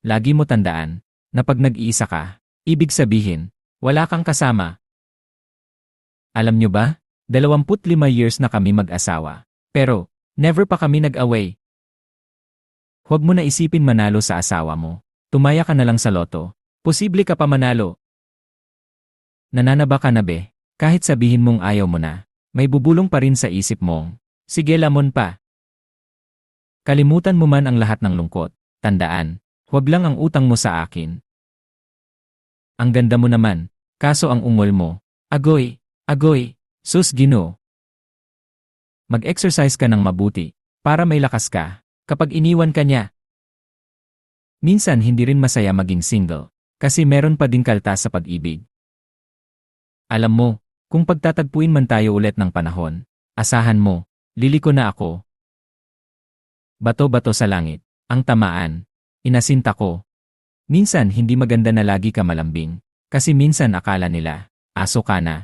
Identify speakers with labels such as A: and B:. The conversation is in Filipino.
A: lagi mo tandaan na pag nag-iisa ka, ibig sabihin, wala kang kasama. Alam nyo ba? 25 years na kami mag-asawa. Pero, never pa kami nag-away. Huwag mo na isipin manalo sa asawa mo. Tumaya ka na lang sa loto. Posible ka pa manalo. Nananaba ka na be? Kahit sabihin mong ayaw mo na, may bubulong pa rin sa isip mong, sige lamon pa. Kalimutan mo man ang lahat ng lungkot. Tandaan, huwag lang ang utang mo sa akin. Ang ganda mo naman, kaso ang ungol mo, agoy, agoy, sus Ginoo. Mag-exercise ka ng mabuti, para may lakas ka, kapag iniwan ka niya. Minsan hindi rin masaya maging single, kasi meron pa din kaltas sa pag-ibig. Alam mo, kung pagtatagpuin man tayo ulit ng panahon, asahan mo, liliko na ako. Bato-bato sa langit, ang tamaan, inasinta ko. Minsan hindi maganda na lagi ka malambing, kasi minsan akala nila, aso ka na.